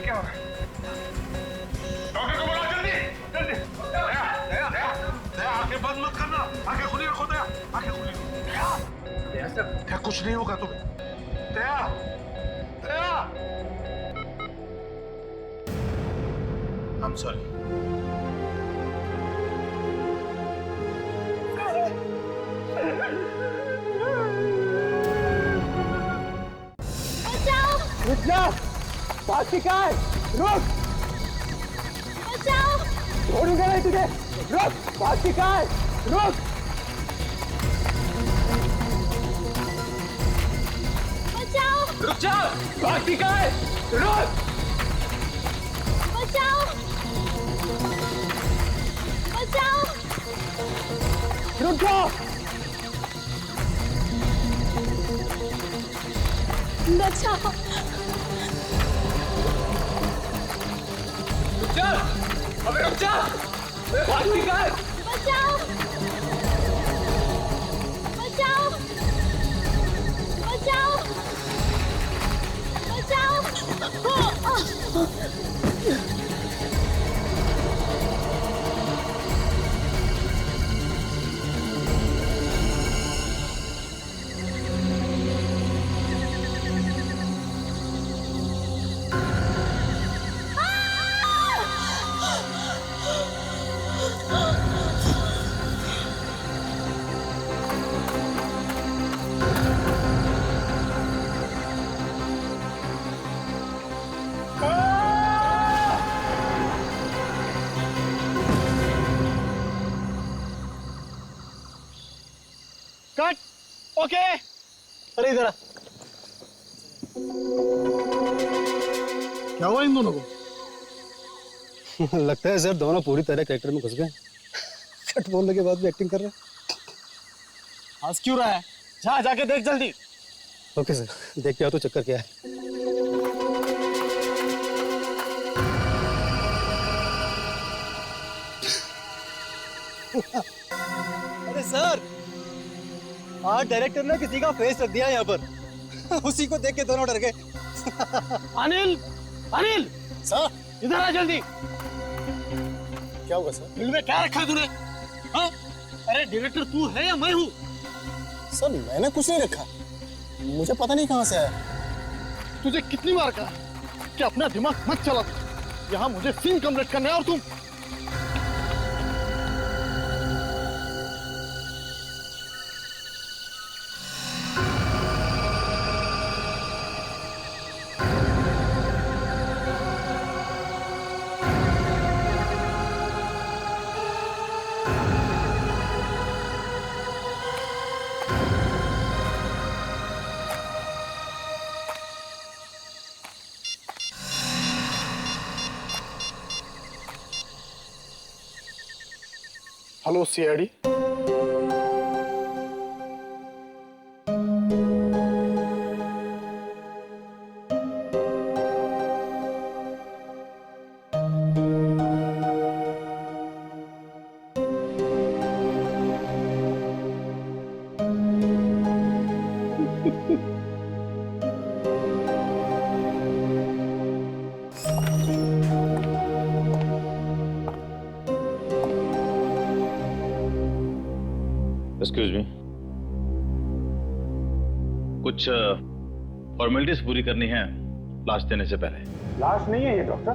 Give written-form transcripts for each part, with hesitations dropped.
क्या हो रहा है? डॉक्टर को बुलाओ जल्दी जल्दी। दया दया दया दया, आंखें बंद मत करना, आंखें खुली रखो दया, आंखें खुली रखो। दया सर, क्या कुछ नहीं होगा तुम्हें? दया दया, I'm sorry. रुक जा, बात की क्या है? रुक, बचाओ, छोड़ूंगा नहीं तुझे। रुक, बात की क्या है? रुक, बचाओ, रुक जा, बात की क्या है? रुक, बचाओ, बचाओ, रुक जा। बचाओ, रुक जा, अबे रुक जा, बात की क्या है? बचाओ, बचाओ, बचाओ, बचाओ। Cut, okay. अरे इधर आ। क्या हुआ इन दोनों को? लगता है सर दोनों पूरी तरह कैरेक्टर में घुस गए। कट बोलने के बाद भी एक्टिंग कर रहे हैं। हंस क्यों रहा है? जा जाके देख जल्दी। ओके सर, देख के आओ तो चक्कर क्या है। अरे सर, आज डायरेक्टर ने किसी का फेस रख दिया यहाँ पर। उसी को देख के दोनों डर गए। अनिल, अनिल, सर, इधर आ जल्दी। क्या हुआ सर? फिल्म में क्या रखा है तूने? हाँ? अरे डायरेक्टर तू है या मैं हूँ? सर मैंने कुछ नहीं रखा, मुझे पता नहीं कहाँ से आया। तुझे कितनी बार कहा कि अपना दिमाग मत चला। यहाँ मुझे सीन कंप्लीट करना है और तुम हेलो सीआईडी। एक्सक्यूज मी, कुछ फॉर्मेलिटीज पूरी करनी है लाश देने से पहले। लाश नहीं है ये डॉक्टर,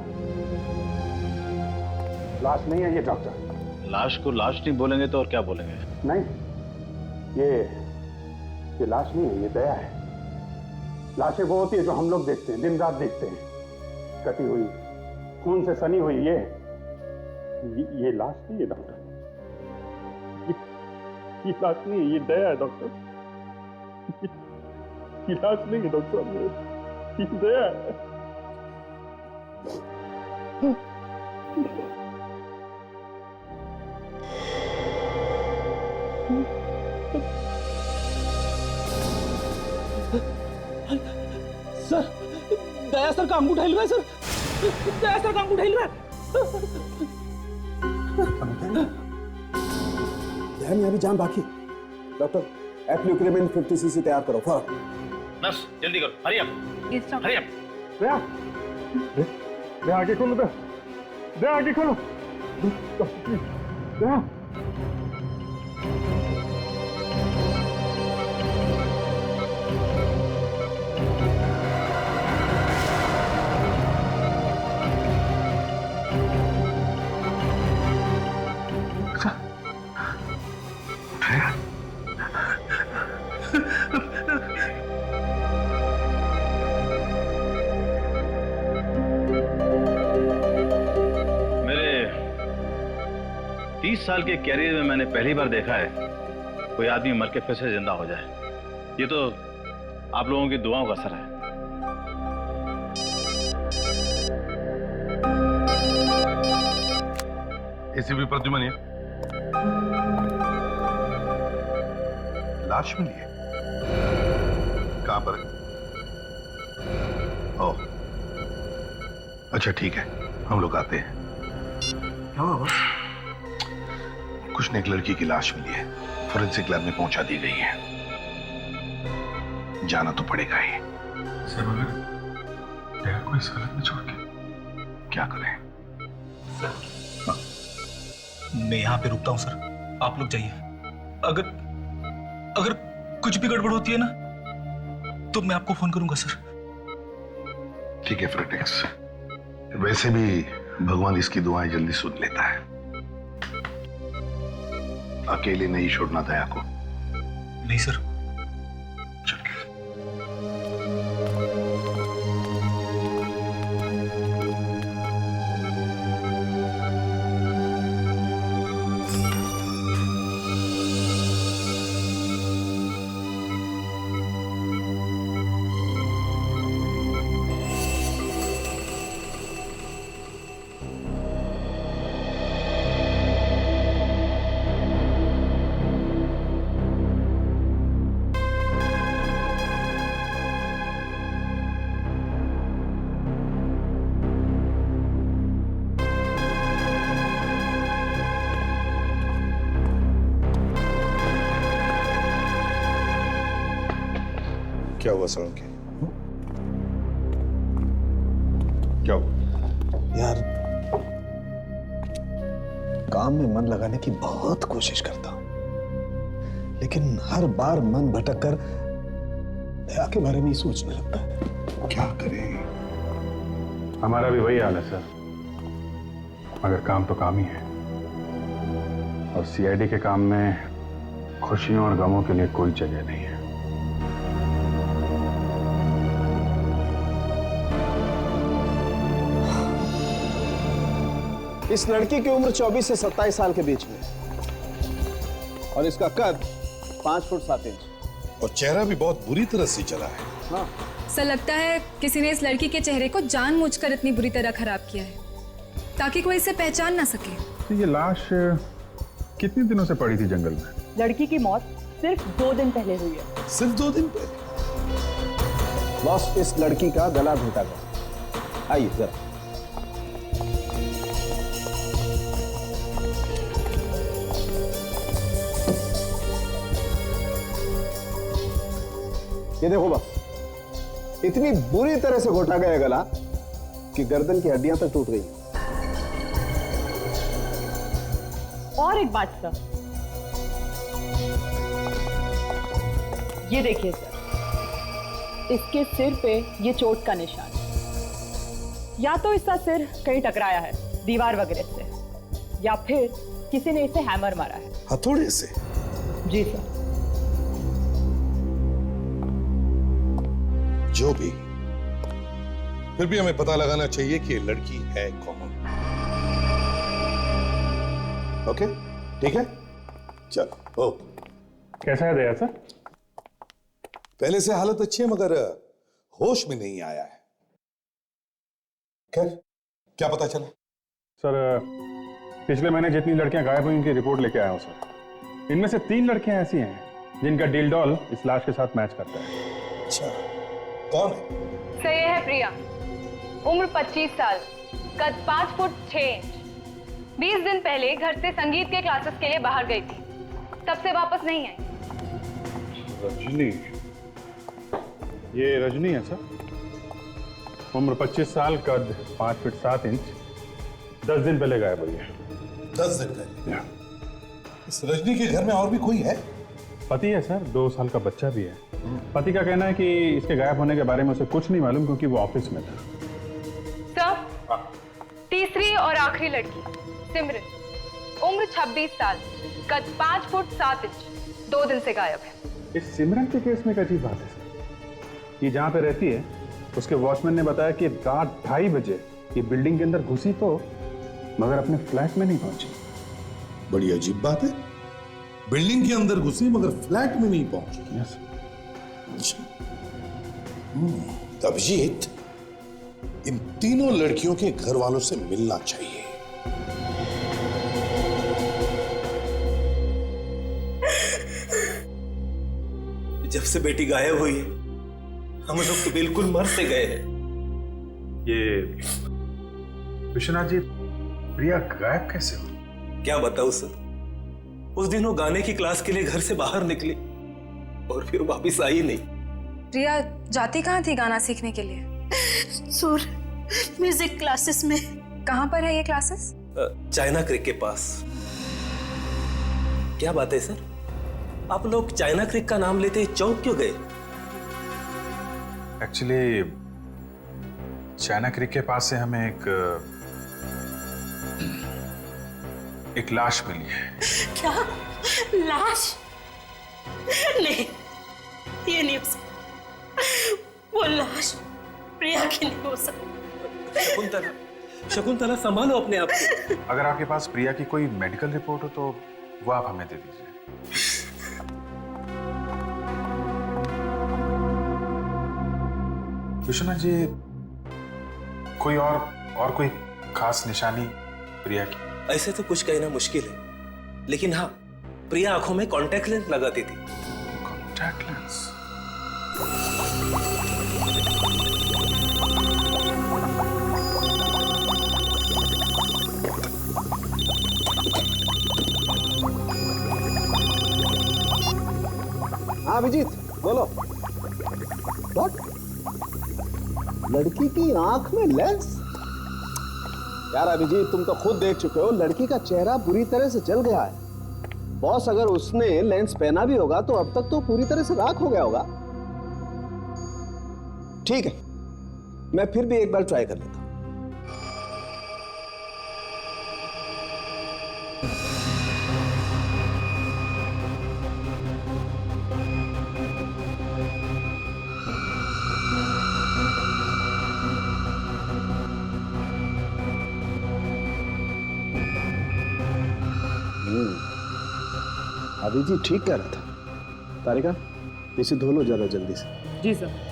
लाश नहीं है ये डॉक्टर। लाश को लाश नहीं बोलेंगे तो और क्या बोलेंगे? नहीं, ये लाश नहीं है, ये दया है। लाशें वो होती है जो हम लोग देखते हैं, दिन रात देखते हैं, कटी हुई, खून से सनी हुई। ये लाश नहीं है डॉक्टर, ये लाश नहीं है, ये दया है डॉक्टर। ये लाश नहीं है डॉक्टर साहब, ये दया है। सर, दया सर का अंगूठा हिल रहा है सर। दया सर का अंगूठा हिल रहा है। ध्यान अभी जान बाकी। डॉक्टर एप्लिक्रेमेंट 50 सीसी तैयार करो फौरन। नर्स जल्दी करो, हरी अप, हरी अप। दया दे आगे खोलो, दे आगे खोलो, दे। मेरे 30 साल के कैरियर में मैंने पहली बार देखा है कोई आदमी मर के फिर से जिंदा हो जाए। ये तो आप लोगों की दुआओं का असर है। एसीपी प्रद्युमन ये लाश मिली है, कहां पर है? ओह, अच्छा ठीक है, हम लोग आते हैं। क्या हुआ बॉस? कुछ ने एक लड़की की लाश मिली है, फोरेंसिक लैब में पहुंचा दी गई है। जाना तो पड़ेगा ही। सर मगर दया को इस हालत में छोड़ के क्या करें? मैं यहाँ पे रुकता हूँ सर, आप लोग जाइए। अगर कुछ भी गड़बड़ होती है ना तो मैं आपको फोन करूंगा सर। ठीक है फ्रेडेक्स, वैसे भी भगवान इसकी दुआएं जल्दी सुन लेता है। अकेले नहीं छोड़ना दया को। नहीं सर। चल के। क्या हुआ सड़क के? क्या हुआ? यार, काम में मन लगाने की बहुत कोशिश करता हूं, लेकिन हर बार मन भटक कर दया के बारे में ही सोचने लगता है। क्या करें? हमारा भी वही हाल है सर, मगर काम तो काम ही है, और सीआईडी के काम में खुशियों और गमों के लिए कोई जगह नहीं है। इस लड़की की उम्र 24 से 27 साल के बीच में, और इसका कद 5 फुट 7 इंच, और चेहरा भी बहुत बुरी तरह से चला है। हाँ। सर लगता है किसी ने इस लड़की के चेहरे को जानबूझकर इतनी बुरी तरह खराब किया है ताकि कोई इसे पहचान ना सके। तो ये लाश कितने दिनों से पड़ी थी जंगल में? लड़की की मौत सिर्फ 2 दिन पहले हुई है। सिर्फ 2 दिन पहले? बॉस, इस लड़की का गला घोटा गया। आइए जरा। ये देखो बस, इतनी बुरी तरह से घोटा गया गला कि गर्दन की हड्डियां तक टूट गई। और एक बात सर, ये देखिए सर, इसके सिर पे ये चोट का निशान, या तो इसका सिर कहीं टकराया है दीवार वगैरह से, या फिर किसी ने इसे हैमर मारा है। हथौड़े से? जी सर। जो भी, फिर भी हमें पता लगाना चाहिए कि ये लड़की है कौन। ओके, ठीक है, चलो। ओ, कैसा है दया सर? पहले से हालत अच्छी है, मगर होश में नहीं आया है। खैर, क्या पता चला? सर पिछले महीने जितनी लड़कियां गायब हुई उनकी रिपोर्ट लेके आया हूं सर। इनमें से 3 लड़कियां ऐसी हैं जिनका डील डॉल इस लाश के साथ मैच करता है। अच्छा, कौन है? सर ये है प्रिया, उम्र 25 साल, कद 5 फुट 6 इंच। 20 दिन पहले घर से संगीत के क्लासेस के लिए बाहर गई थी, तब से वापस नहीं आई। रजनी, ये रजनी है सर? उम्र 25 साल, कद 5 फीट 7 इंच, 10 दिन पहले गायब हुई है। 10 दिन पहले? इस रजनी के घर में और भी कोई है? पति है सर, 2 साल का बच्चा भी है। पति का कहना है कि इसके गायब होने के बारे में उसे कुछ नहीं मालूम क्योंकि वो ऑफिस में था। सर, तीसरी और आखिरी लड़की सिमरन, उम्र 26 साल, कद 5 फुट 7 इंच, 2 दिन से गायब है। इस सिमरन के केस में एक अजीब बात है सर। ये जहाँ पे रहती है उसके वॉचमैन ने बताया कि रात 2:30 बजे ये बिल्डिंग के अंदर घुसी तो, मगर अपने फ्लैट में नहीं पहुंची। बड़ी अजीब बात है, बिल्डिंग के अंदर घुसी मगर फ्लैट में नहीं पहुंची। यस। अभिजीत, इन तीनों लड़कियों के घर वालों से मिलना चाहिए। जब से बेटी गायब हुई है हम लोग तो बिल्कुल मर से गए हैं। ये विश्वनाथ जी, प्रिया गायब कैसे हो? क्या बताऊं सर, उस दिन वो गाने की क्लास के लिए घर से बाहर निकली और फिर वापस आई नहीं। प्रिया जाती कहाँ थी गाना सीखने के लिए? सुर म्यूजिक क्लासेस में। कहाँ पर है ये क्लासेस? चाइना क्रिक के पास। क्या बात है सर, आप लोग चाइना क्रिक का नाम लेते चौंक क्यों गए? एक्चुअली चाइना क्रिक के पास से हमें एक लाश मिली है। क्या? लाश? नहीं, ये नहीं हो सकता। वो लाश प्रिया की नहीं हो सकती। शकुंतला, शकुंतला संभालो अपने आप को। अगर आपके पास प्रिया की कोई मेडिकल रिपोर्ट हो तो वो आप हमें दे दीजिए। विश्वनाथ जी, कोई और कोई खास निशानी प्रिया की? ऐसे तो कुछ कहना मुश्किल है, लेकिन हाँ, प्रिया आंखों में कॉन्टैक्ट लेंस लगाती थी। Contact lens? हाँ अभिजीत, बोलो। What? लड़की की आंख में लेंस? यार अभिजीत, तुम तो खुद देख चुके हो, लड़की का चेहरा बुरी तरह से जल गया है। बॉस, अगर उसने लेंस पहना भी होगा तो अब तक तो पूरी तरह से राख हो गया होगा। ठीक है, मैं फिर भी एक बार ट्राई कर लेता हूं। अभिजीत ठीक कह रहा था। तारिका, इसे धो लो जरा जल्दी से। जी सर।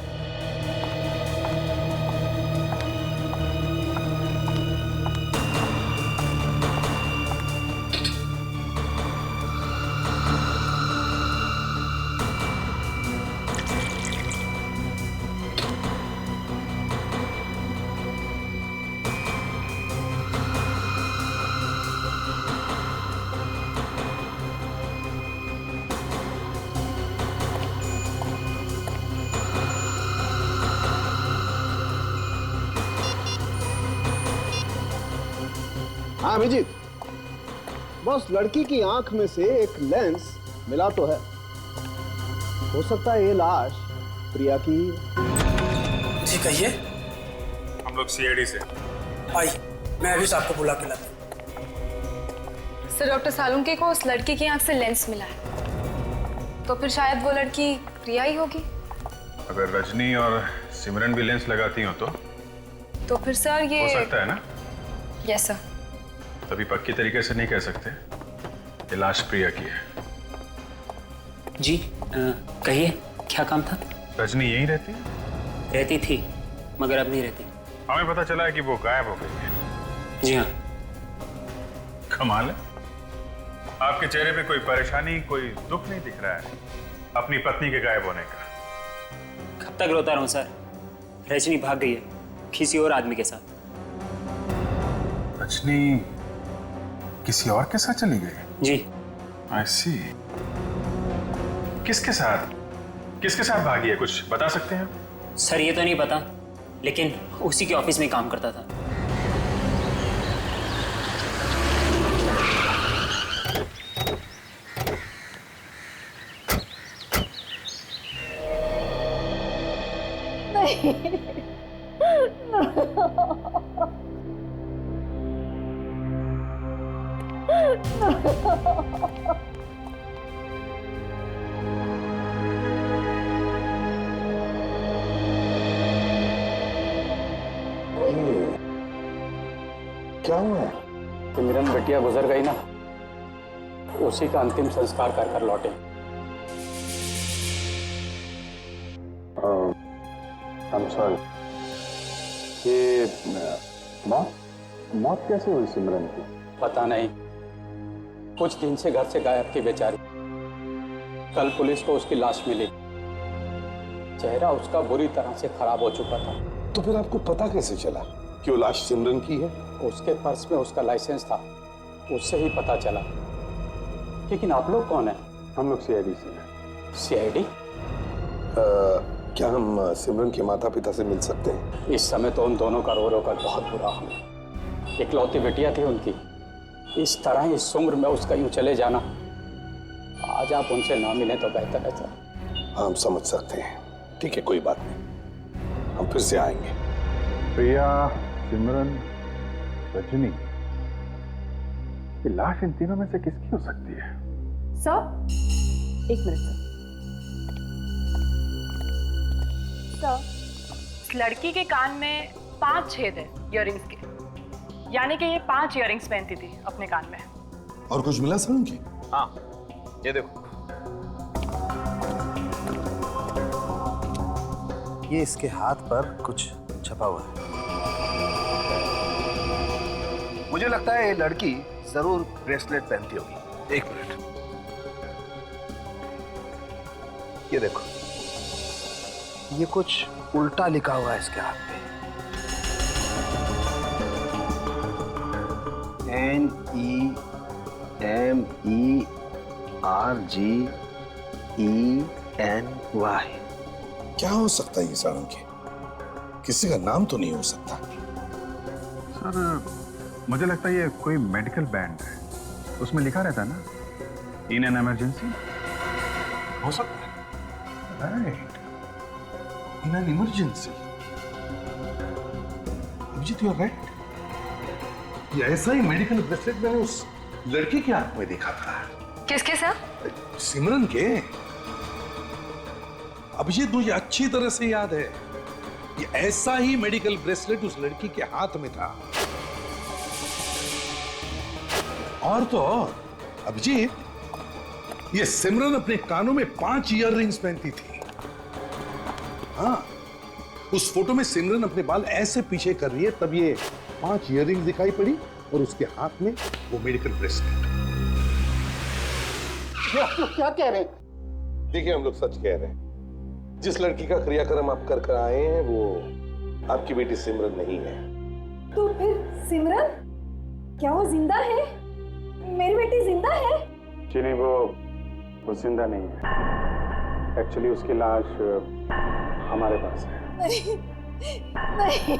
हाँ अभिजीत, बस लड़की की आंख में से एक लेंस मिला तो है। हो सकता है ये लाश प्रिया की। जी कहिए। हम लोग सीआईडी से। आई, मैं अभी आपको बुला के लाता हूं। सर, डॉक्टर सालुंके को उस लड़की की आंख से लेंस मिला है, तो फिर शायद वो लड़की प्रिया ही होगी। अगर रजनी और सिमरन भी लेंस लगाती हो तो फिर सर ये हो सकता है ना? Yes sir. तभी पक्की तरीके से नहीं कह सकते ये लाश प्रिया की है। जी कहिए, क्या काम था? रजनी यहीं रहती है? रहती थी, मगर अब नहीं रहती। हमें पता चला है कि वो गायब हो गई है। जी हाँ। कमाल है, आपके चेहरे पे कोई परेशानी, कोई दुख नहीं दिख रहा है अपनी पत्नी के गायब होने का। कब तक रोता रहूं सर? रजनी भाग गई है किसी और आदमी के साथ। रजनी किसी और के साथ चली गई? जी। आई सी। किसके साथ भागी है, कुछ बता सकते हैं? सर ये तो नहीं पता, लेकिन उसी के ऑफिस में काम करता था। क्या हुआ है? सिमरन बिटिया गुजर गई ना, उसी का अंतिम संस्कार कर कर लौटे। I'm sorry। ये मौत कैसे हुई सिमरन की? पता नहीं, कुछ दिन से घर से गायब थी बेचारी। कल पुलिस को उसकी लाश मिली, चेहरा उसका बुरी तरह से खराब हो चुका था। तो फिर आपको पता कैसे चला कि वो लाश सिमरन की है? उसके पर्स में उसका लाइसेंस था, उससे ही पता चला। लेकिन आप लोग कौन है? हम लोग सीआईडी से हैं। सीआईडी? क्या हम सिमरन के माता पिता से मिल सकते हैं? इस समय तो उन दोनों का रो रो कर बहुत बुरा हाल है। इकलौती बेटिया थी उनकी, इस तरह इस उम्र में उसका यूं चले जाना, आज आप उनसे ना मिले तो बेहतर है सर। हम समझ सकते हैं, ठीक है, कोई बात नहीं, हम फिर से आएंगे। प्रिया, सिमरन, रजनी, ये लाश इन तीनों में से किसकी हो सकती है? सर, एक मिनट सर। इस लड़की के कान में 5 छेद है इयररिंग्स के, यानी कि ये 5 इयररिंग्स पहनती थी अपने कान में। और कुछ मिला सर उनकी? हाँ, ये देखो। ये इसके हाथ पर कुछ छपा हुआ है। मुझे लगता है ये लड़की जरूर ब्रेसलेट पहनती होगी। एक मिनट, ये देखो, ये कुछ उल्टा लिखा हुआ है इसके हाथ पे। NEMERGENY। क्या हो सकता है ये सारंगी? किसी का नाम तो नहीं हो सकता। सर, मुझे लगता है ये कोई मेडिकल बैंड है, उसमें लिखा रहता है ना, इन एन इमरजेंसी। हो सकता है, right, in an emergency. Abhijit, you are right. ये ऐसा ही मेडिकल ब्रेसलेट मैंने उस लड़की के हाथ में देखा था। किसके सर? सिमरन के। अभिजीत, मुझे अच्छी तरह से याद है, ये ऐसा ही मेडिकल ब्रेसलेट उस लड़की के हाथ में था। और तो और अभिजीत, ये सिमरन अपने कानों में 5 इयररिंग्स पहनती थी। हाँ, उस फोटो में सिमरन अपने बाल ऐसे पीछे कर रही है, तब ये 5 इयररिंग्स दिखाई पड़ी और उसके हाथ में वो मेडिकल ब्रेसलेट। ये आप लोग क्या कह रहे हैं? देखिए, हम लोग सच कह रहे हैं। जिस लड़की का क्रियाक्रम आप कर कर आए हैं, वो आपकी बेटी सिमरन नहीं है। तो फिर सिमरन, क्या वो जिंदा है? मेरी बेटी जिंदा है? जी नहीं, वो जिंदा नहीं है। एक्चुअली उसकी लाश हमारे पास है। नहीं, नहीं,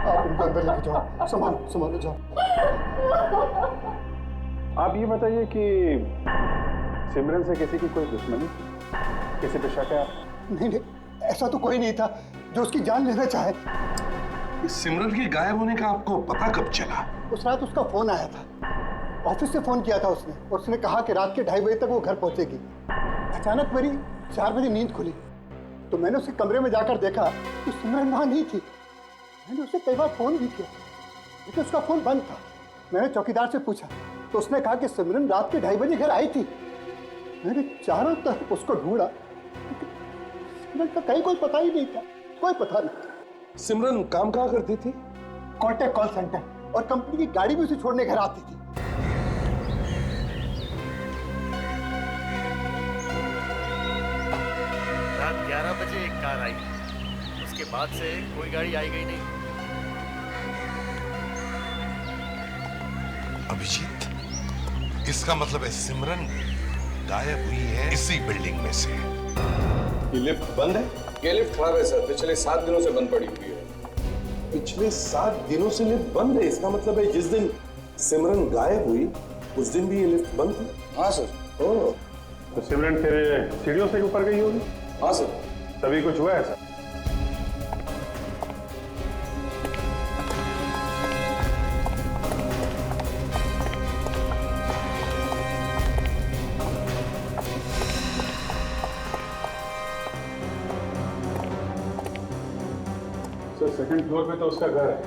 आप उनको अंदर लेके जाओ, संभालो जाओ। आप ये बताइए कि सिमरन से किसी की कोई दुश्मनी, किसी पे शक है? नहीं, ऐसा तो कोई नहीं था जो उसकी जान लेना चाहे। इस सिमरन के गायब होने का आपको पता कब चला? उस रात उसका फोन आया था, ऑफिस से फोन किया था उसने, और उसने कहा कि रात के 2:30 बजे तक वो घर पहुंचेगी। अचानक मेरी 4 बजे नींद खुली, तो मैंने उसके कमरे में जाकर देखा तो सिमरन वहां नहीं थी। मैंने उसे कई बार फोन भी किया, लेकिन उसका फोन बंद था। मैंने चौकीदार से पूछा तो उसने कहा कि सिमरन रात के 2:30 बजे घर आई थी। मैंने चारों तरफ उसको ढूंढा, सिमरन का कहीं कोई पता ही नहीं था, कोई पता नहीं। सिमरन काम कहाँ करती थी? कॉन्टैक्ट कॉल सेंटर, और कंपनी की गाड़ी भी उसे छोड़ने घर आती थी। रात 11 बजे एक कार आई, उसके बाद से कोई गाड़ी आई गई नहीं। अभिजीत, इसका मतलब है सिमरन गायब हुई है इसी बिल्डिंग में से। ये लिफ्ट बंद है? ये लिफ्ट खराब है सर, पिछले 7 दिनों से बंद पड़ी हुई है। पिछले 7 दिनों से लिफ्ट बंद है? इसका मतलब है जिस दिन सिमरन गायब हुई उस दिन भी ये लिफ्ट बंद थी? हाँ सर। ओह, तो सिमरन फिर सीढ़ियों से ऊपर गई होगी? हाँ सर। तभी कुछ हुआ है सर? सर सेकंड फ्लोर पे तो उसका घर है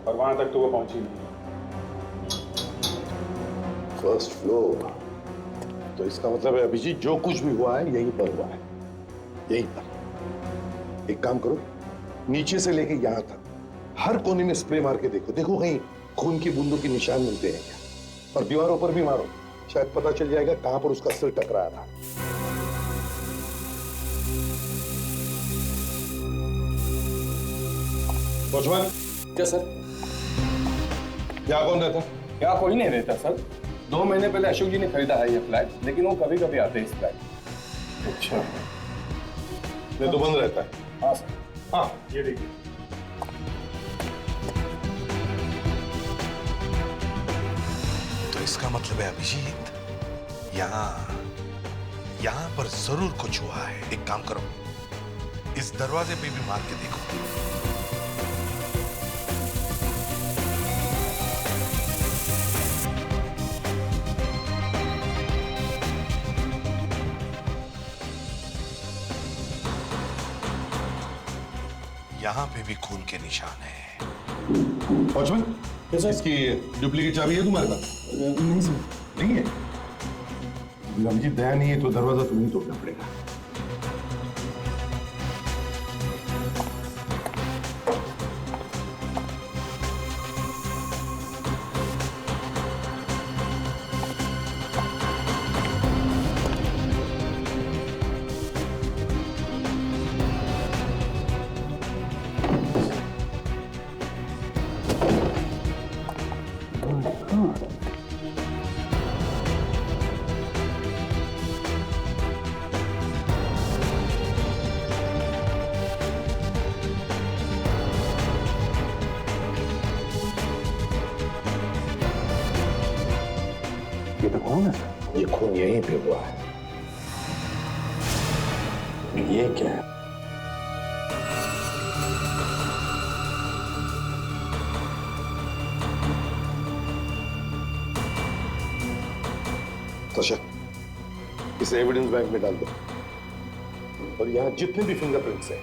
और वहां तक तो वो पहुंची नहीं। फर्स्ट फ्लोर, तो इसका मतलब है अभिजीत जो कुछ भी हुआ है यहीं पर हुआ है, यहीं पर। एक काम करो, नीचे से लेके यहां तक हर कोने में स्प्रे मार के देखो, देखो कहीं खून की बूंदों के निशान मिलते हैं क्या। और दीवारों पर भी मारो, शायद पता चल जाएगा कहां पर उसका सिर टकराया था। वॉचमैन। क्या सर? यहाँ कौन रहता? यहाँ कोई नहीं रहता सर। 2 महीने पहले अशोक जी ने खरीदा है ये फ्लैट, लेकिन वो कभी कभी आते हैं इस फ्लैट। अच्छा, ये तो बंद रहता है? हाँ सर। हाँ, ये देखिए। तो इसका मतलब है अभिजीत यहाँ पर जरूर कुछ हुआ है। एक काम करो, इस दरवाजे पे भी मार के देखो। यहाँ पे भी खून के निशान है। वॉचमैन, इसकी डुप्लीकेट चाबी है तुम्हारे पास? नहीं सर। नहीं है? अभिजीत दया नहीं है तो दरवाजा तुम्हें तोड़ना पड़ेगा। ये तो कौन है सर? ये खून यहीं पे हुआ है। ये क्या है? तोशक, इसे एविडेंस बैंक में डाल दो और यहाँ जितने भी फिंगरप्रिंट्स हैं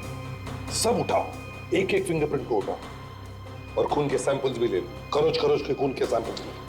सब उठाओ, एक एक फिंगरप्रिंट को उठाओ और खून के सैंपल्स भी ले लो, खरोच खरोच के खून के सैंपल्स ले लो।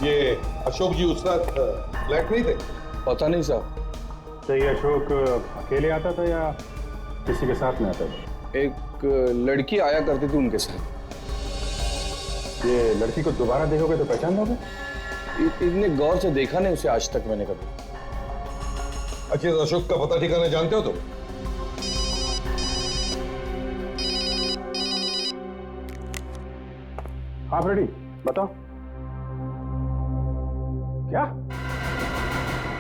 ये अशोक जी उस रात फ्लैट नहीं थे? पता नहीं साहब। तो ये अशोक अकेले आता था या किसी के साथ में आता था? एक लड़की आया करती थी उनके साथ। ये लड़की को दोबारा देखोगे तो पहचान लोगे? इतने गौर से देखा नहीं उसे आज तक मैंने कभी। अच्छा, अशोक का पता ठिकाना जानते हो तुम? आप रेडी? बताओ। क्या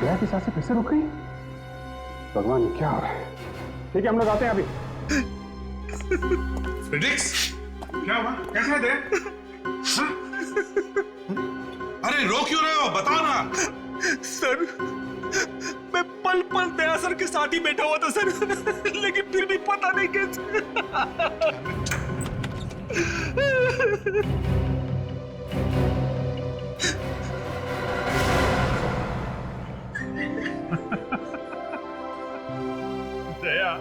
दया की सांसें फिर से रुक गई? भगवान ये क्या हो रहा है? ठीक है, हम लोग आते हैं अभी। फ्रेडरिक्स, क्या हुआ? कैसे है दया? हाँ? अरे रो क्यों रहे हो? बताओ ना। सर, मैं पल पल दया सर के साथ ही बैठा हुआ था सर, लेकिन फिर भी पता नहीं कैसे। दया,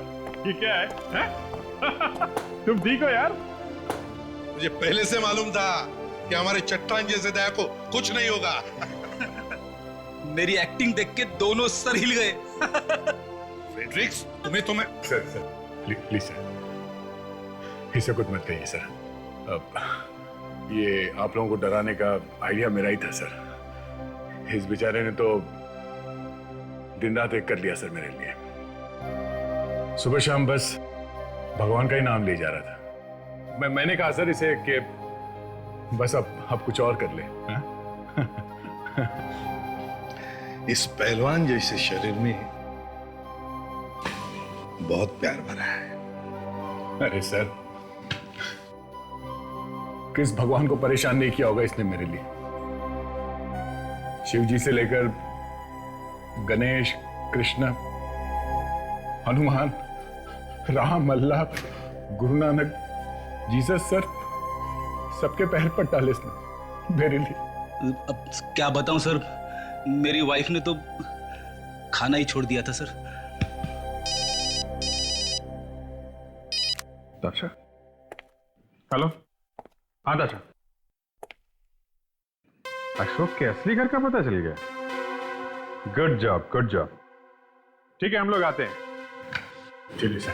ये क्या है? तुम ठीक हो यार? मुझे पहले से मालूम था कि हमारे चट्टान जैसे दया को कुछ नहीं होगा। मेरी एक्टिंग देख के दोनों सर हिल गए। फ्रेडरिक्स, तुम्हें सर प्लीज सर, इसे कुछ मत कहिए सर। अब ये आप लोगों को डराने का आइडिया मेरा ही था सर। इस बेचारे ने तो दिन रात एक कर लिया सर मेरे लिए। सुबह शाम बस भगवान का ही नाम ले जा रहा था। मैंने कहा सर इसे कि बस अब कुछ और कर ले। इस पहलवान जैसे शरीर में बहुत प्यार भरा है। अरे सर, किस भगवान को परेशान नहीं किया होगा इसने मेरे लिए। शिव जी से लेकर गणेश, कृष्ण, हनुमान, राम, अल्लाह, गुरु नानक, जीसस सर, सबके पैर पर डाले इसने मेरे लिए। अब क्या बताऊं सर, मेरी वाइफ ने तो खाना ही छोड़ दिया था सर। दाशा, हेलो। हाँ दाशा, अशोक के असली घर का पता चल गया। Good job, good job. ठीक है, हम लोग आते हैं। चलिए सर।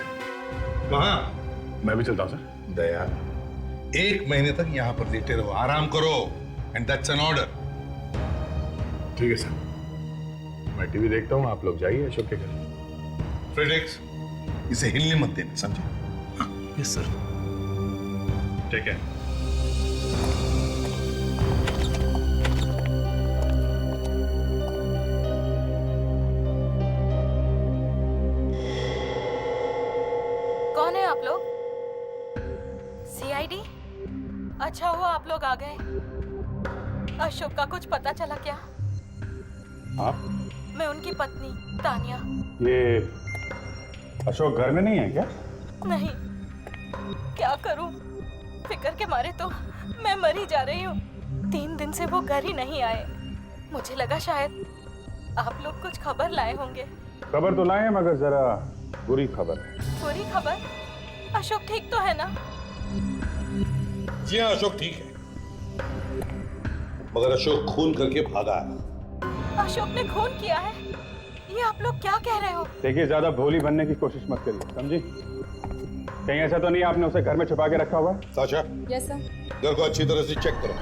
कहाँ? मैं भी चलता हूँ सर। दया, 1 महीने तक यहाँ पर लेटे रहो, आराम करो, एंड दैट्स एन ऑर्डर। ठीक है सर, मैं टीवी देखता हूँ, आप लोग जाइए अशोक के घर। फ्रेडेक्स, इसे हिलने मत देना, समझे? Yes sir. ठीक है। कौन है आप लोग? सीआईडी? अच्छा हुआ आप लोग आ गए। अशोक का कुछ पता चला क्या? आप? मैं उनकी पत्नी तानिया। ये अशोक घर में नहीं है क्या? नहीं, क्या करूं? फिक्र के मारे तो मैं मर ही जा रही हूँ। 3 दिन से वो घर ही नहीं आए। मुझे लगा शायद आप लोग कुछ खबर लाए होंगे। खबर तो लाए हैं, मगर जरा बुरी खबर है। बुरी खबर? अशोक ठीक तो है ना? जी हाँ, अशोक ठीक है, मगर अशोक खून करके भागा है। अशोक ने खून किया है? ये आप लोग क्या कह रहे हो? देखिए, ज्यादा भोली बनने की कोशिश मत करिए, समझी? कहीं ऐसा तो नहीं आपने उसे घर में छुपा के रखा हुआ है? Sasha, yes sir. घर को अच्छी तरह से चेक करो।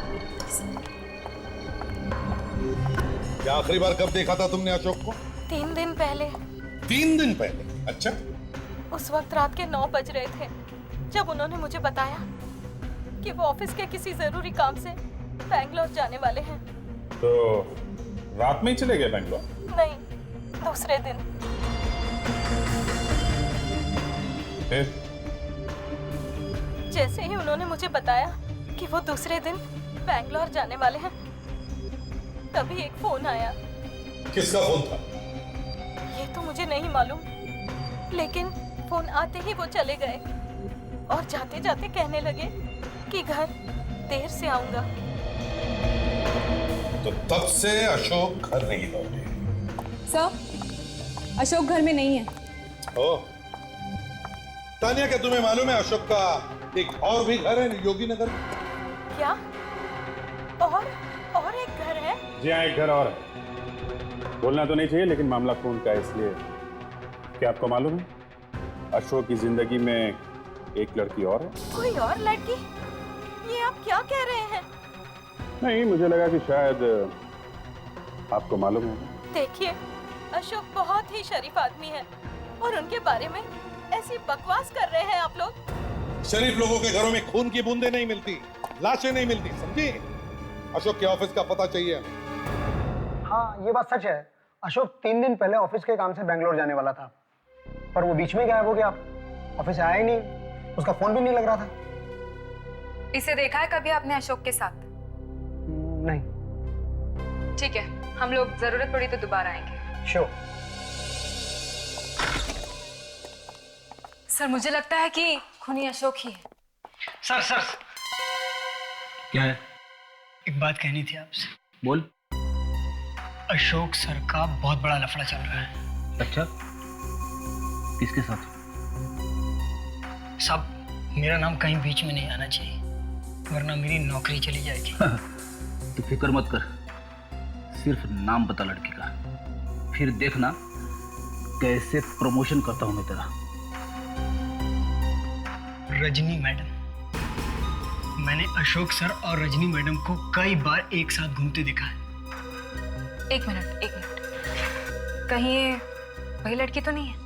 क्या आखिरी बार कब देखा था तुमने अशोक को? 3 दिन पहले। 3 दिन पहले? अच्छा। उस वक्त रात के 9 बज रहे थे जब उन्होंने मुझे बताया कि वो ऑफिस के किसी जरूरी काम से बैंगलोर जाने वाले हैं। तो रात में ही चले गए बैंगलोर? नहीं, दूसरे दिन। फिर? जैसे ही उन्होंने मुझे बताया कि वो दूसरे दिन बैंगलोर जाने वाले हैं, तभी एक फोन आया। किसका फोन था? ये तो मुझे नहीं मालूम, लेकिन फोन आते ही वो चले गए और जाते जाते कहने लगे कि घर देर से आऊंगा। तो तब से अशोक घर नहीं लौटे। सर, अशोक घर में नहीं है। ओ, तानिया, क्या तुम्हें मालूम है अशोक का एक और भी घर है योगी नगर में? क्या? और एक घर है? जी हाँ, एक घर और है। बोलना तो नहीं चाहिए, लेकिन मामला खून का है, इसलिए। क्या आपको मालूम है अशोक की जिंदगी में एक लड़की और है? कोई और लड़की? ये आप क्या कह रहे हैं? नहीं, मुझे लगा कि शायद आपको मालूम है। देखिए, अशोक बहुत ही शरीफ आदमी है और उनके बारे में ऐसी बकवास कर रहे हैं आप लोग। शरीफ लोगों के घरों में खून की बूंदें नहीं मिलती, लाशें नहीं मिलती, समझी? अशोक के ऑफिस का पता चाहिए। हाँ, ये बात सच है। अशोक 3 दिन पहले ऑफिस के काम से बैंगलोर जाने वाला था, पर वो बीच में गायब हो गया। ऑफिस आया ही नहीं, उसका फोन भी नहीं लग रहा था। इसे देखा है कभी आपने अशोक के साथ? नहीं। ठीक है, हम लोग जरूरत पड़ी तो दोबारा आएंगे। श्योर। सर, मुझे लगता है कि खूनी अशोक ही है। सर क्या है? एक बात कहनी थी आपसे। बोल। अशोक सर का बहुत बड़ा लफड़ा चल रहा है। अच्छा, किसके साथ? साहब, मेरा नाम कहीं बीच में नहीं आना चाहिए, वरना मेरी नौकरी चली जाएगी। तो फिक्र मत कर, सिर्फ नाम बता लड़की का, फिर देखना कैसे प्रमोशन करता हूं मैं तेरा। रजनी मैडम। मैंने अशोक सर और रजनी मैडम को कई बार एक साथ घूमते देखा है। एक मिनट। कहीं ये वही लड़की तो नहीं है?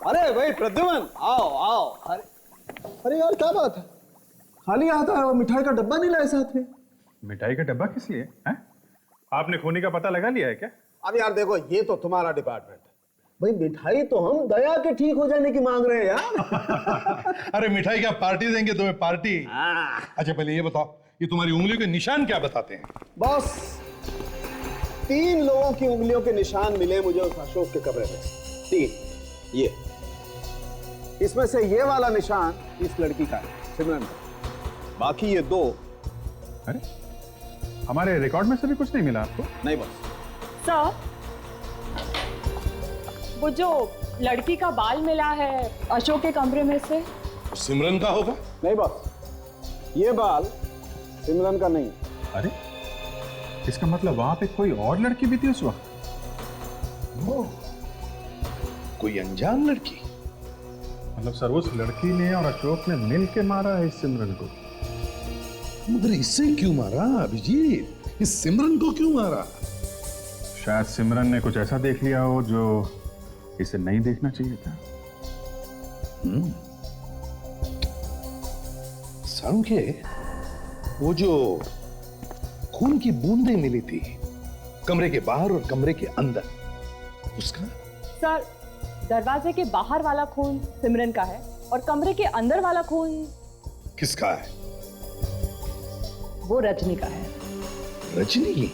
अरे भाई प्रद्युमन, आओ आओ। अरे यार क्या बात है, खाली आता है, वो मिठाई का डब्बा नहीं लाए साथ में? मिठाई का डब्बा किस लिए है? आपने खूनी का पता लगा लिया है क्या? अब यार देखो, ये तो तुम्हारा डिपार्टमेंट है भाई। मिठाई तो हम दया के ठीक हो जाने की मांग रहे हैं यार। अरे मिठाई क्या पार्टी देंगे तुम्हें? पार्टी? अच्छा पहले ये बताओ, ये तुम्हारी उंगलियों के निशान क्या बताते हैं? बॉस, 3 लोगों की उंगलियों के निशान मिले मुझे उस अशोक के कमरे में। 3। ये इसमें से ये वाला निशान इस लड़की का है, सिमरन का। बाकी ये 2। अरे हमारे रिकॉर्ड में से भी कुछ नहीं मिला आपको? नहीं बॉस। सर, वो जो लड़की का बाल मिला है अशोक के कमरे में से, सिमरन का होगा? नहीं बॉस, ये बाल सिमरन का नहीं। अरे इसका मतलब वहां पे कोई और लड़की भी थी उस वक्त? कोई अनजान लड़की? मतलब सर उस लड़की ने और अशोक ने मिल के मारा है इस सिमरन को? मगर इससे क्यों मारा अभिजीत? इस सिमरन को क्यों मारा? शायद सिमरन ने कुछ ऐसा देख लिया हो जो इसे नहीं देखना चाहिए था। सारुके, वो जो खून की बूंदें मिली थी कमरे के बाहर और कमरे के अंदर, उसका? सर, दरवाजे के बाहर वाला खून सिमरन का है और कमरे के अंदर वाला खून किसका है? वो रजनी का है। रजनी?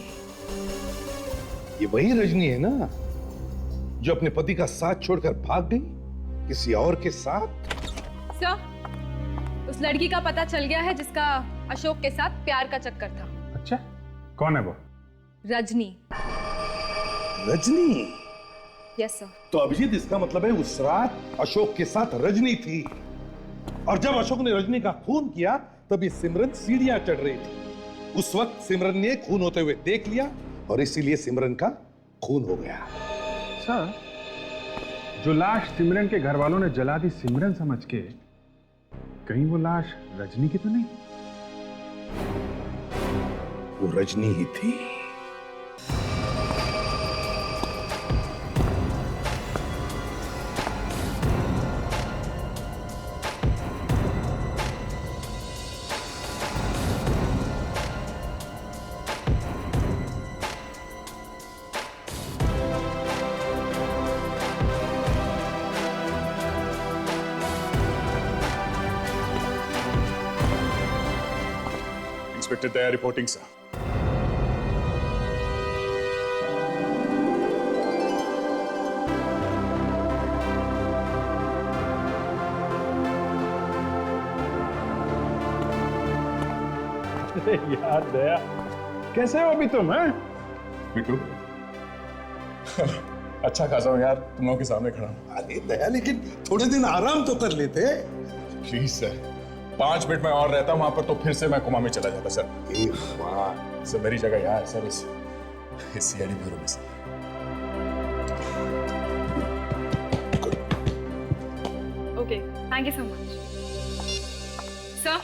ये वही रजनी है ना जो अपने पति का साथ छोड़कर भाग गई किसी और के साथ? सर, उस लड़की का पता चल गया है जिसका अशोक के साथ प्यार का चक्कर था। अच्छा, कौन है वो? रजनी। रजनी? Yes sir. तो अभिजीत, इसका मतलब है उस रात अशोक के साथ रजनी थी, और जब अशोक ने रजनी का खून किया तब ये सिमरन सीढ़ियां चढ़ रही थी। उस वक्त सिमरन ने खून होते हुए देख लिया और इसीलिए सिमरन का खून हो गया। सर, जो लाश सिमरन के घर वालों ने जला दी सिमरन समझ के, कहीं वो लाश रजनी की तो नहीं? वो रजनी ही थी। इंस्पेक्टर दया रिपोर्टिंग सर। यार दया, कैसे हो अभी तुम? हैं बिट्टू, अच्छा खासा हूं यार, तुम लोगों के सामने खड़ा हूं। अरे दया, लेकिन थोड़े दिन आराम तो कर लेते। प्लीज सर, 5 मिनट में और रहता वहां पर तो फिर से मैं कोमा में चला जाता सर। सर मेरी जगह यहाँ है सर, इस सीआईडी ब्यूरो में sir. Okay, thank you so much. Sir,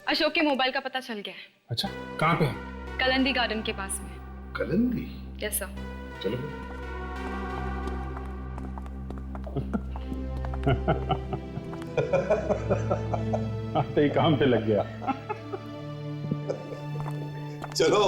Ashok के मोबाइल का पता चल गया है। अच्छा, कहाँ पे है? कलंदी गार्डन के पास में। कलंदी? Yes sir. चलो। तो ही काम पे लग गया। चलो।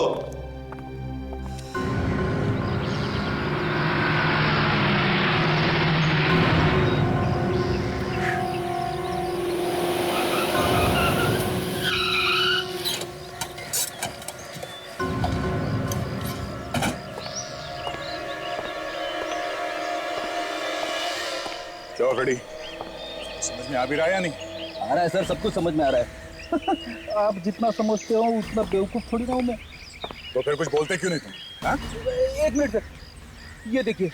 क्यों खड़ी? समझ में आ भी रहा है या नहीं? आ रहा है सर, सब कुछ समझ में आ रहा है। आप जितना समझते हो उतना बेवकूफ थोड़ी ना हूं मैं। तो फिर कुछ बोलते क्यों नहीं तुम? हाँ? 1 मिनट सर, ये देखिए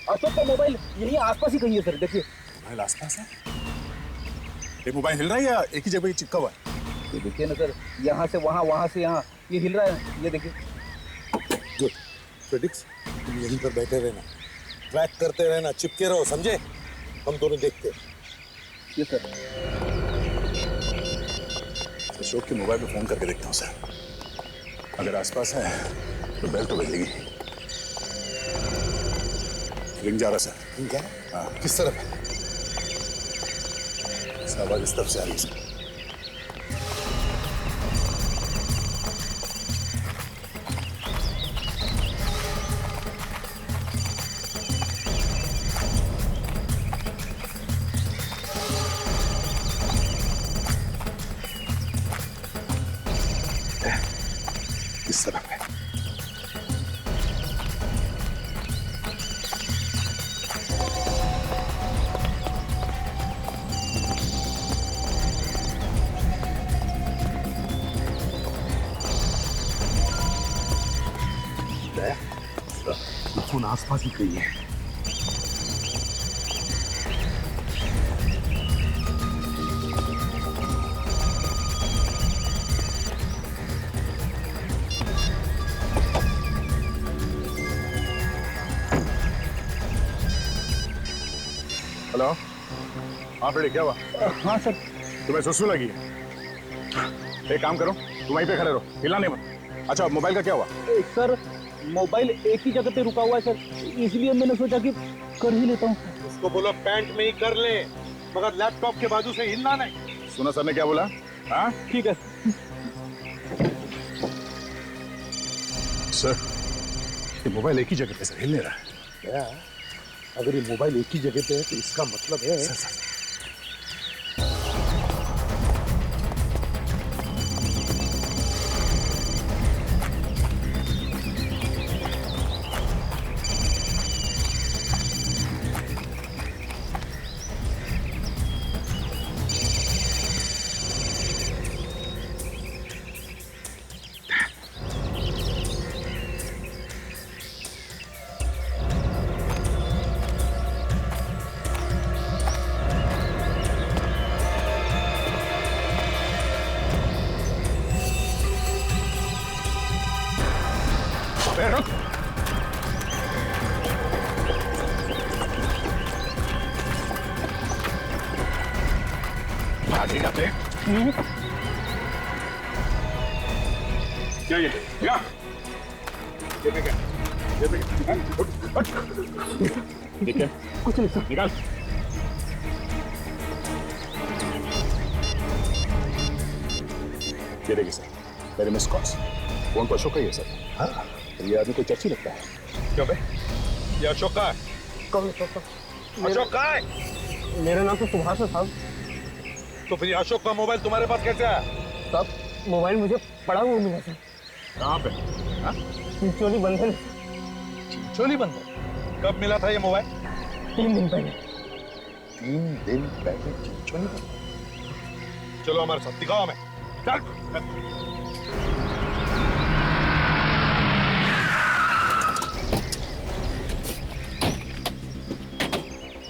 अशोक का मोबाइल यही आसपास ही कहीं है सर। देखिए मोबाइल आसपास है? ये मोबाइल हिल रहा है या एक ही जगह चिपका हुआ है? ये देखिए ना सर, यहाँ से वहाँ, वहाँ से यहाँ, ये हिल रहा है। ये देखिए। गुड, फेडिक्स तुम यहीं पर बैठे रहना, ट्रैक करते रहना, चिपके रहो, समझे? हम दोनों देखते हैं। ये सर। अशोक के मोबाइल पे फोन करके देखता हूँ सर। अगर आसपास है तो बेल तो बजेगी। रिंग जा रहा सर। रिंग जा रहा? हाँ। किस तरफ है? आवाज इस तरफ से आ रही है सर। किस तरफ है? फोन आसपास ही कहीं है। हेलो, हाँ फ्रेडी, क्या हुआ? हाँ सर। तुम्हें सुसु लगी है? एक काम करो, तुम वहीं पे खड़े रहो, हिलना नहीं मत। अच्छा, मोबाइल का क्या हुआ? सर मोबाइल एक ही जगह पे रुका हुआ है सर, इसलिए मैंने सोचा कि कर ही लेता हूँ। उसको बोलो पैंट में ही कर ले, मगर लैपटॉप के बाजू से हिलना नहीं। सुना सर ने क्या बोला? हाँ ठीक है सर। ये मोबाइल एक ही जगह पे सर हिल नहीं रहा है। क्या? अगर ये मोबाइल एक ही जगह पे है तो इसका मतलब है सर। रुक। भाग नहीं जाते। क्या ये क्या? ये क्या? ठीक है, कुछ नहीं सर, निकाल। ये देखिए सर, मेरे मिस कॉल्स। फोन तो अशोक का ही है सर। हाँ, ये आदमी कोई चर्ची लगता है। क्यों बे? ये अशोक का है। कौन? अशोक का है? मेरा नाम तो सुभाष है साहब। तो फिर अशोक का मोबाइल तुम्हारे पास कैसे आया? साहब, मोबाइल मुझे पड़ा हुआ मिला सर। कहाँ पे? हाँ? चिंचोली बंधन। चिंचोली बंधन? कब मिला था ये मोबाइल? 3 दिन पहले। 3 दिन पहले चिंचोली बंधन? चलो हमारे साथ, दिखाओ हमें। चल।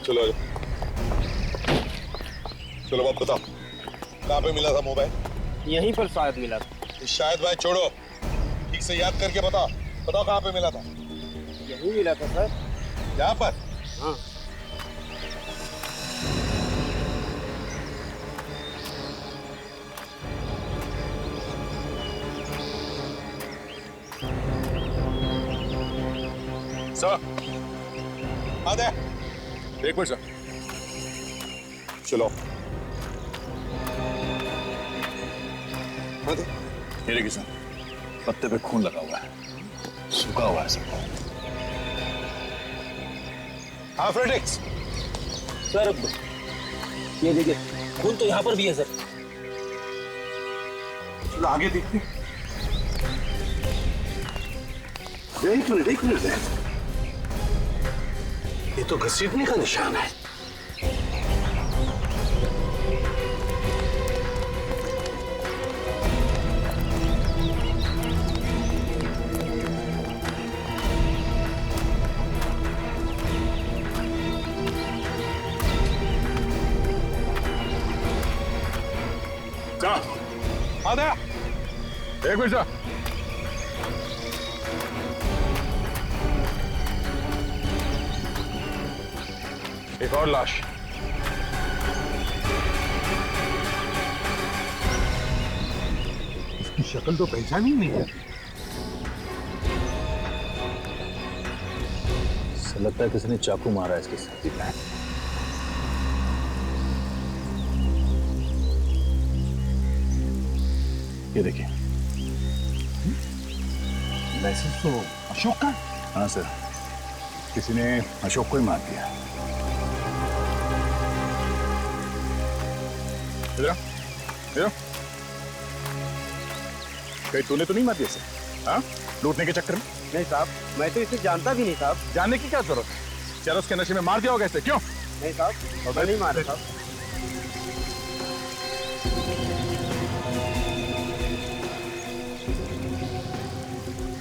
चलो चलो, बात बताओ, कहाँ पे मिला था मोबाइल? यहीं पर शायद मिला था। शायद भाई छोड़ो, ठीक से याद करके बताओ। बताओ कहाँ पे मिला था? यहीं मिला था सर। यहाँ पर? हाँ। सर, आ दे। एक मिनट सर। चलो। ये देखिए सर, पत्ते पे खून लगा हुआ है, सूखा हुआ है सर। हाँ फ्रेडिक्स। सर ये देखिए, खून तो यहाँ पर भी है सर। चलो आगे देखते। एक मिनट। ये तो घसीटने का निशान है। आधा एक मिनट सर। एक और लाश। उसकी शक्ल तो पहचान ही नहीं है। लगता है किसी ने चाकू मारा है इसके साथी पे। ये देखिए, लाइसेंस तो अशोक का। हाँ सर, किसी ने अशोक को ही मार दिया। इधर कहीं तूने तो नहीं मार दिया इसे? हाँ, लूटने के चक्कर में? नहीं साहब, मैं तो इसे जानता भी नहीं साहब। जानने की क्या जरूरत है? चलो उसके नशे में मार दिया होगा इसे, क्यों? नहीं साहब, मैं नहीं मारा साहब।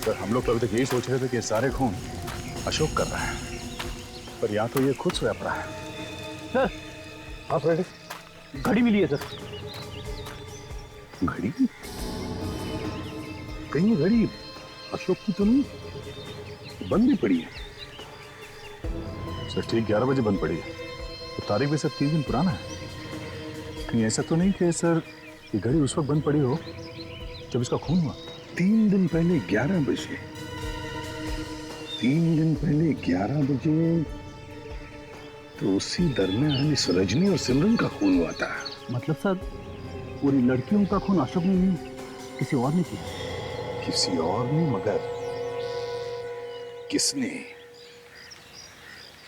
सर, हम लोग तो अभी तक यही सोच रहे थे कि ये सारे खून अशोक कर रहा है, पर या तो ये खुद स्वयं रहा है। सर, हाँ फ्रेडी, घड़ी मिली है सर। घड़ी? कहीं घड़ी अशोक की तो नहीं? बंद भी पड़ी है। सर, ठीक 11 बजे बंद पड़ी है, तो तारीख भी सर 3 दिन पुराना है। कहीं ऐसा तो नहीं कि सर ये घड़ी उस वक्त बंद पड़ी हो जब इसका खून हुआ? 3 दिन पहले 11 बजे। 3 दिन पहले 11 बजे तो उसी दरमियान इस रजनी और सिमरन का खून हुआ था। मतलब सर, पूरी लड़कियों का खून अशोक ने नहीं, किसी और ने किया। किसी और ने, मगर किसने?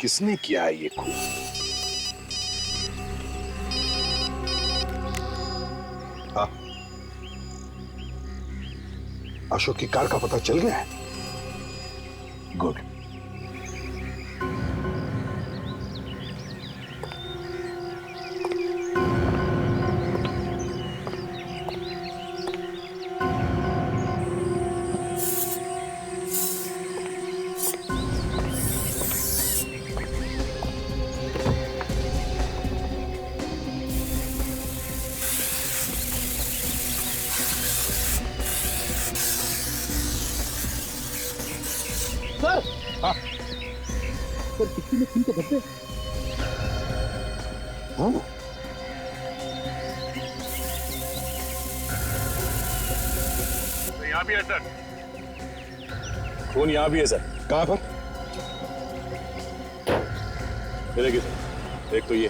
किसने किया है ये खून? हाँ, अशोक की कार का पता चल गया है? गुड। सर, हाँ सर, किसी ने खून के धब्बे। हाँ, तो यहाँ भी है सर, खून यहाँ भी है सर। कहाँ पर? ये देखिए सर, एक तो ये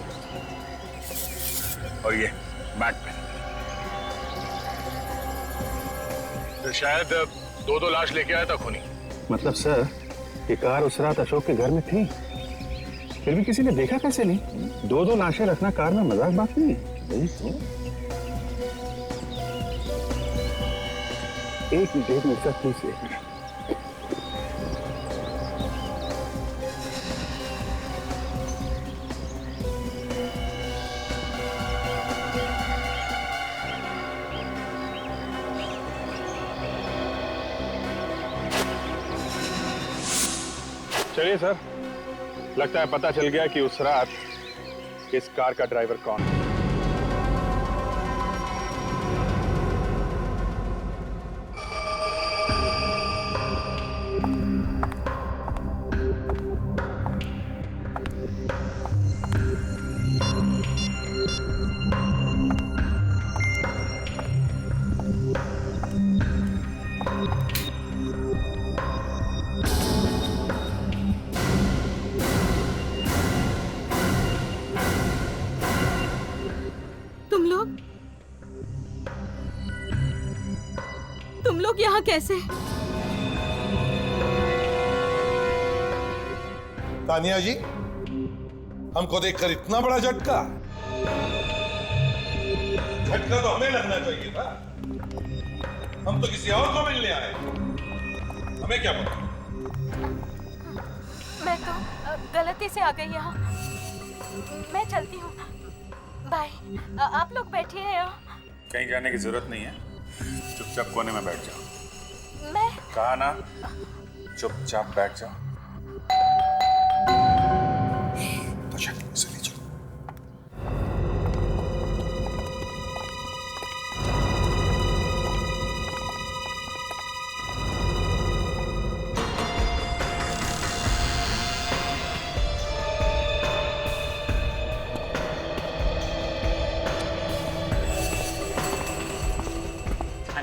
और ये मैट पे। तो शायद 2 लाश लेके आया था खूनी। मतलब सर, ये कार उस रात अशोक के घर में थी, फिर भी किसी ने देखा कैसे नहीं? 2 लाशें रखना कार में मजाक बात नहीं है। एक मिनट सर, प्लीज। चलिए सर, लगता है पता चल गया कि उस रात इस कार का ड्राइवर कौन है। तुम लोग यहाँ कैसे? तानिया जी, हमको देखकर इतना बड़ा झटका? झटका तो हमें लगना चाहिए था। हम तो किसी और को मिलने आए, हमें क्या पता? मैं तो गलती से आ गई यहाँ। मैं चलती हूँ, बाय। आप लोग बैठिए यहाँ। कहीं जाने की जरूरत नहीं है, चुपचाप कोने में बैठ जाओ। मैं कहा ना, चुपचाप बैठ जाओ। तो चलिए चलो।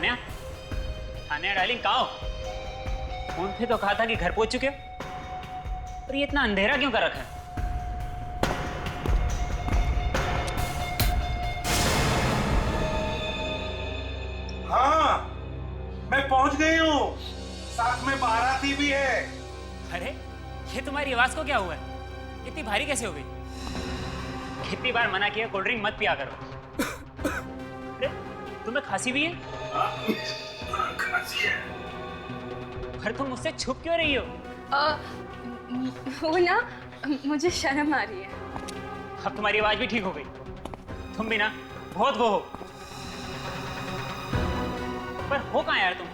तान्या, तान्या डार्लिंग कहाँ हो? फोन पे तो कहा था कि घर पहुंच चुके हो, पर ये इतना अंधेरा क्यों कर रखा है? हाँ, मैं पहुंच गई हूँ। साथ में बाराती भी है। अरे, ये तुम्हारी आवाज को क्या हुआ है? इतनी भारी कैसे हो गई? कितनी बार मना किया कोल्ड ड्रिंक मत पिया करो। अरे, तुम्हें खांसी भी है? खांसी है। पर तुम मुझसे छुप क्यों रही हो? वो ना, मुझे शर्म आ रही है। अब तुम्हारी आवाज भी ठीक हो गई। तुम भी ना बहुत वो हो। पर हो कहाँ यार तुम?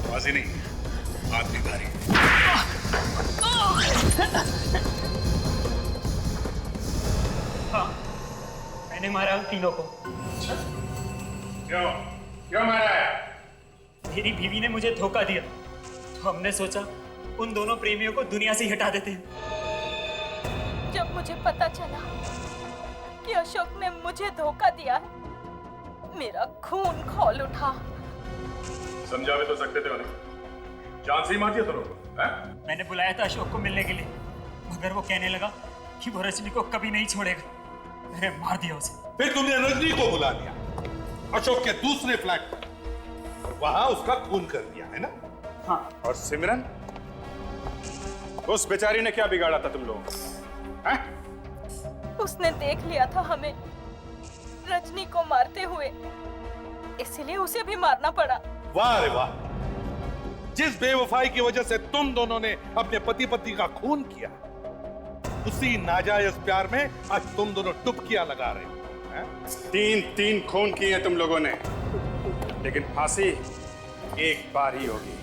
आवाज ही नहीं, हाथ भी भारी। हाँ, मैंने मारा उन तीनों को। क्यों? क्यों मारा है? मेरी बीवी ने मुझे धोखा दिया, तो हमने सोचा उन दोनों प्रेमियों को दुनिया से ही हटा देते हैं। जब मुझे पता चला कि अशोक ने मुझे धोखा दिया है, मेरा खून खौल उठा। समझा भी तो सकते थे उन्हें, जान से ही मार दिया तुम लोग। मैंने बुलाया था अशोक को मिलने के लिए, मगर वो कहने लगा कि वो रजनी को कभी नहीं छोड़ेगा। मैंने मार दिया उसे। फिर तुमने रजनी को बुला लिया अशोक के दूसरे फ्लैट पर, और वहां उसका खून कर दिया, है ना? हाँ। और सिमरन, उस बेचारी ने क्या बिगाड़ा था तुम लोगों को? हैं? उसने देख लिया था हमें रजनी को मारते हुए, इसलिए उसे भी मारना पड़ा। वाह रे वाह, जिस बेवफाई की वजह से तुम दोनों ने अपने पति पत्नी का खून किया, उसी नाजायज प्यार में आज तुम दोनों डुबकियां लगा रहे हो। 3 खून किए तुम लोगों ने, लेकिन फांसी एक बार ही होगी।